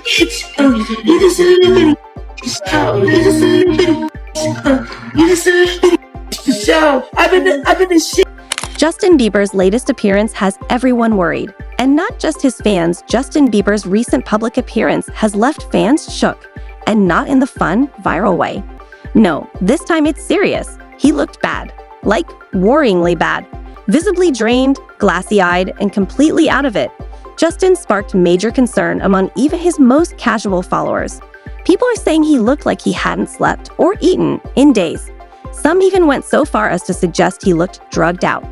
You just a little bit of you just a little bit of you just a little bit of show. I've been the shit. Justin Bieber's latest appearance has everyone worried. And not just his fans, Justin Bieber's recent public appearance has left fans shook. And not in the fun, viral way. No, this time it's serious. He looked bad. Like, worryingly bad. Visibly drained, glassy-eyed, and completely out of it. Justin sparked major concern among even his most casual followers. People are saying he looked like he hadn't slept or eaten in days. Some even went so far as to suggest he looked drugged out.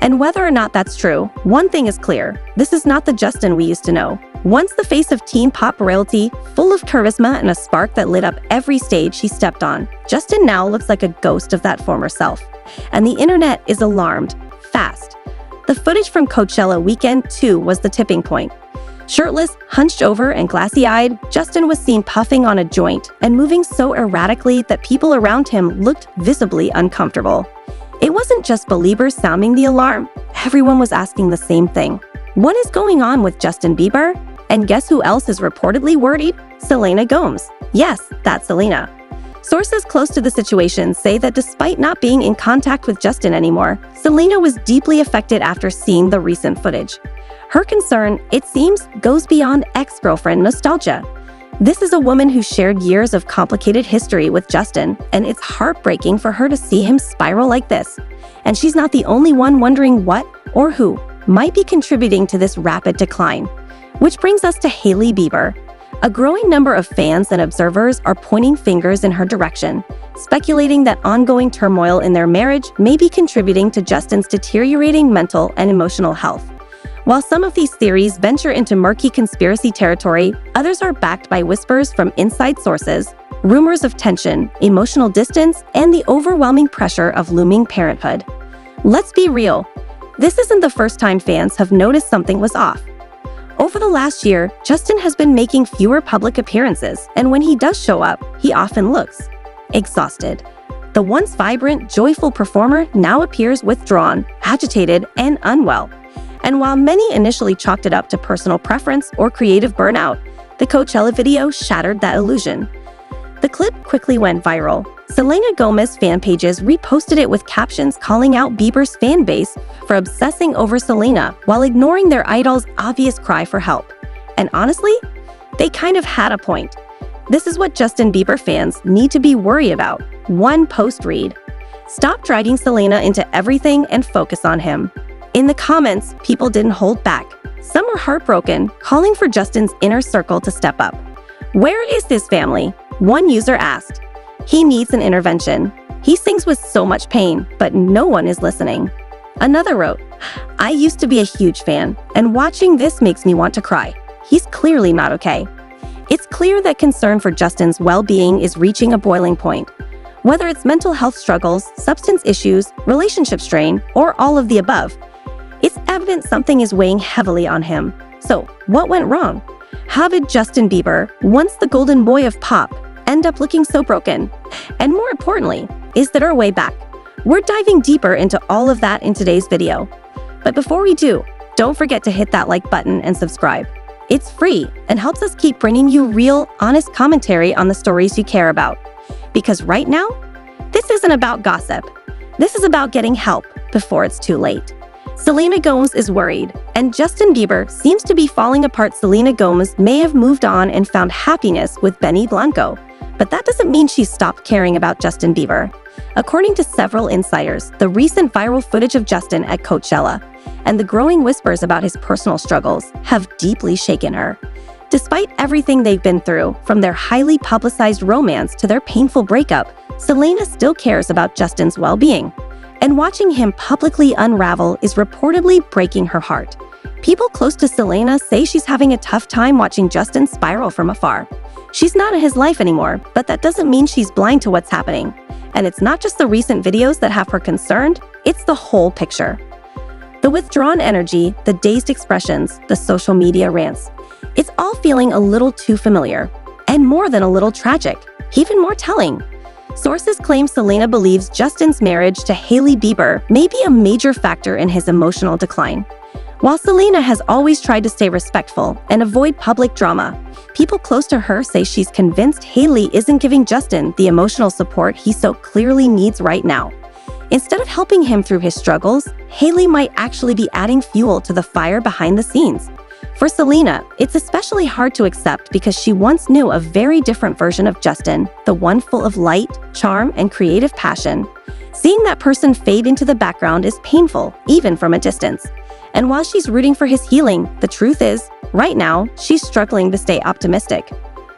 And whether or not that's true, one thing is clear. This is not the Justin we used to know. Once the face of teen pop royalty, full of charisma and a spark that lit up every stage he stepped on, Justin now looks like a ghost of that former self. And the internet is alarmed, fast. The footage from Coachella weekend 2 was the tipping point. Shirtless, hunched over, and glassy-eyed, Justin was seen puffing on a joint and moving so erratically that people around him looked visibly uncomfortable. It wasn't just believers sounding the alarm. Everyone was asking the same thing. What is going on with Justin Bieber? And guess who else is reportedly worried? Selena Gomez. Yes, that's Selena. Sources close to the situation say that despite not being in contact with Justin anymore, Selena was deeply affected after seeing the recent footage. Her concern, it seems, goes beyond ex-girlfriend nostalgia. This is a woman who shared years of complicated history with Justin, and it's heartbreaking for her to see him spiral like this. And she's not the only one wondering what or who might be contributing to this rapid decline. Which brings us to Hailey Bieber. A growing number of fans and observers are pointing fingers in her direction, speculating that ongoing turmoil in their marriage may be contributing to Justin's deteriorating mental and emotional health. While some of these theories venture into murky conspiracy territory, others are backed by whispers from inside sources, rumors of tension, emotional distance, and the overwhelming pressure of looming parenthood. Let's be real. This isn't the first time fans have noticed something was off. Over the last year, Justin has been making fewer public appearances, and when he does show up, he often looks exhausted. The once vibrant, joyful performer now appears withdrawn, agitated, and unwell. And while many initially chalked it up to personal preference or creative burnout, the Coachella video shattered that illusion. The clip quickly went viral. Selena Gomez fan pages reposted it with captions calling out Bieber's fan base for obsessing over Selena while ignoring their idol's obvious cry for help. And honestly, they kind of had a point. This is what Justin Bieber fans need to be worried about. One post read: "Stop dragging Selena into everything and focus on him." In the comments, people didn't hold back. Some were heartbroken, calling for Justin's inner circle to step up. "Where is this family?" One user asked. "He needs an intervention. He sings with so much pain, but no one is listening." Another wrote, "I used to be a huge fan, and watching this makes me want to cry. He's clearly not okay." It's clear that concern for Justin's well-being is reaching a boiling point. Whether it's mental health struggles, substance issues, relationship strain, or all of the above, it's evident something is weighing heavily on him. So, what went wrong? How did Justin Bieber, once the golden boy of pop, end up looking so broken? And more importantly, is there a way back? We're diving deeper into all of that in today's video. But before we do, don't forget to hit that like button and subscribe. It's free and helps us keep bringing you real, honest commentary on the stories you care about. Because right now, this isn't about gossip. This is about getting help before it's too late. Selena Gomez is worried, and Justin Bieber seems to be falling apart. Selena Gomez may have moved on and found happiness with Benny Blanco, but that doesn't mean she's stopped caring about Justin Bieber. According to several insiders, the recent viral footage of Justin at Coachella and the growing whispers about his personal struggles have deeply shaken her. Despite everything they've been through, from their highly publicized romance to their painful breakup, Selena still cares about Justin's well-being. And watching him publicly unravel is reportedly breaking her heart. People close to Selena say she's having a tough time watching Justin spiral from afar. She's not in his life anymore, but that doesn't mean she's blind to what's happening. And it's not just the recent videos that have her concerned, it's the whole picture. The withdrawn energy, the dazed expressions, the social media rants. It's all feeling a little too familiar, and more than a little tragic, even more telling. Sources claim Selena believes Justin's marriage to Hailey Bieber may be a major factor in his emotional decline. While Selena has always tried to stay respectful and avoid public drama, people close to her say she's convinced Hailey isn't giving Justin the emotional support he so clearly needs right now. Instead of helping him through his struggles, Hailey might actually be adding fuel to the fire behind the scenes. For Selena, it's especially hard to accept because she once knew a very different version of Justin, the one full of light, charm, and creative passion. Seeing that person fade into the background is painful, even from a distance. And while she's rooting for his healing, the truth is, right now, she's struggling to stay optimistic.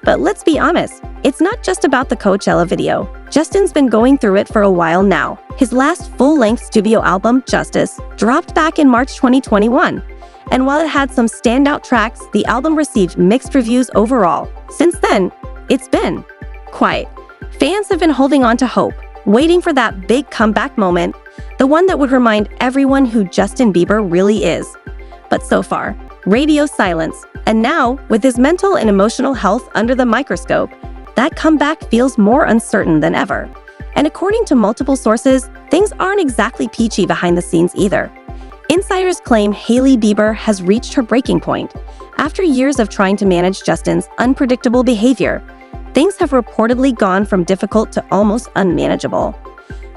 But let's be honest, it's not just about the Coachella video. Justin's been going through it for a while now. His last full-length studio album, Justice, dropped back in March 2021. And while it had some standout tracks, the album received mixed reviews overall. Since then, it's been quiet. Fans have been holding on to hope, waiting for that big comeback moment, the one that would remind everyone who Justin Bieber really is. But so far, radio silence. And now, with his mental and emotional health under the microscope, that comeback feels more uncertain than ever. And according to multiple sources, things aren't exactly peachy behind the scenes either. Insiders claim Hailey Bieber has reached her breaking point. After years of trying to manage Justin's unpredictable behavior, things have reportedly gone from difficult to almost unmanageable.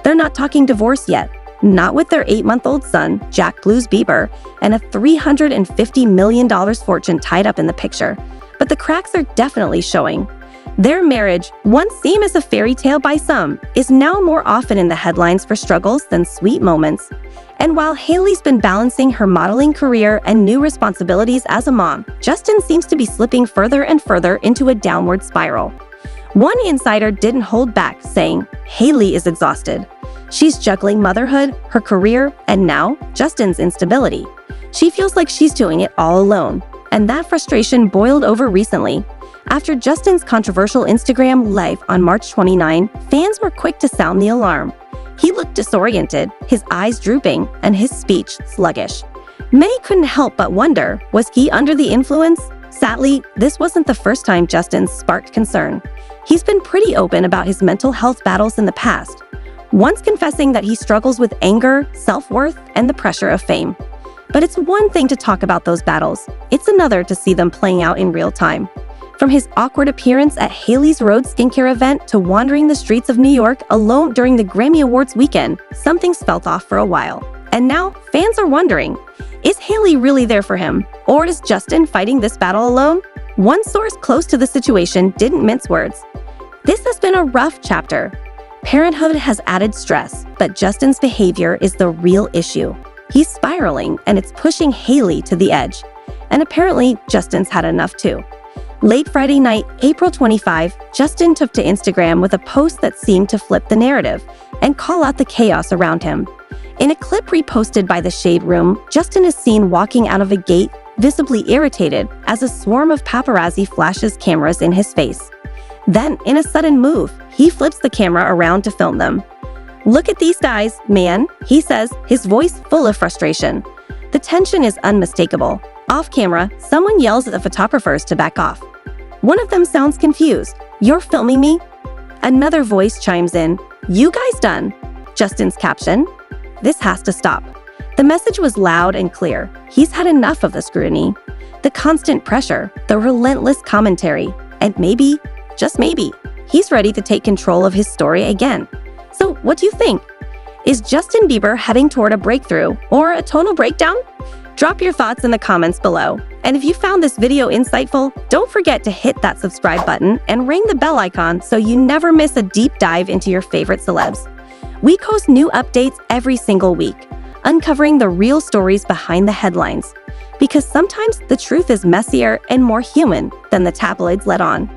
They're not talking divorce yet, not with their 8-month-old son, Jack Blues Bieber, and a $350 million fortune tied up in the picture. But the cracks are definitely showing. Their marriage, once seen as a fairy tale by some, is now more often in the headlines for struggles than sweet moments. And while Hailey's been balancing her modeling career and new responsibilities as a mom, Justin seems to be slipping further and further into a downward spiral. One insider didn't hold back, saying, Hailey is exhausted. She's juggling motherhood, her career, and now Justin's instability. She feels like she's doing it all alone. And that frustration boiled over recently. After Justin's controversial Instagram Live on March 29, fans were quick to sound the alarm. He looked disoriented, his eyes drooping, and his speech sluggish. Many couldn't help but wonder, was he under the influence? Sadly, this wasn't the first time Justin sparked concern. He's been pretty open about his mental health battles in the past, once confessing that he struggles with anger, self-worth, and the pressure of fame. But it's one thing to talk about those battles. It's another to see them playing out in real time. From his awkward appearance at Hailey's Road skincare event to wandering the streets of New York alone during the Grammy Awards weekend, something's felt off for a while. And now, fans are wondering, is Hailey really there for him? Or is Justin fighting this battle alone? One source close to the situation didn't mince words. This has been a rough chapter. Parenthood has added stress, but Justin's behavior is the real issue. He's spiraling, and it's pushing Hailey to the edge. And apparently, Justin's had enough too. Late Friday night, April 25, Justin took to Instagram with a post that seemed to flip the narrative and call out the chaos around him. In a clip reposted by The Shade Room, Justin is seen walking out of a gate, visibly irritated, as a swarm of paparazzi flashes cameras in his face. Then, in a sudden move, he flips the camera around to film them. "Look at these guys, man," he says, his voice full of frustration. The tension is unmistakable. Off camera, someone yells at the photographers to back off. One of them sounds confused. "You're filming me?" Another voice chimes in. "You guys done?" Justin's caption, "This has to stop." The message was loud and clear. He's had enough of the scrutiny, the constant pressure, the relentless commentary, and maybe, just maybe, he's ready to take control of his story again. So what do you think? Is Justin Bieber heading toward a breakthrough or a tonal breakdown? Drop your thoughts in the comments below. And if you found this video insightful, don't forget to hit that subscribe button and ring the bell icon so you never miss a deep dive into your favorite celebs. We post new updates every single week, uncovering the real stories behind the headlines. Because sometimes the truth is messier and more human than the tabloids let on.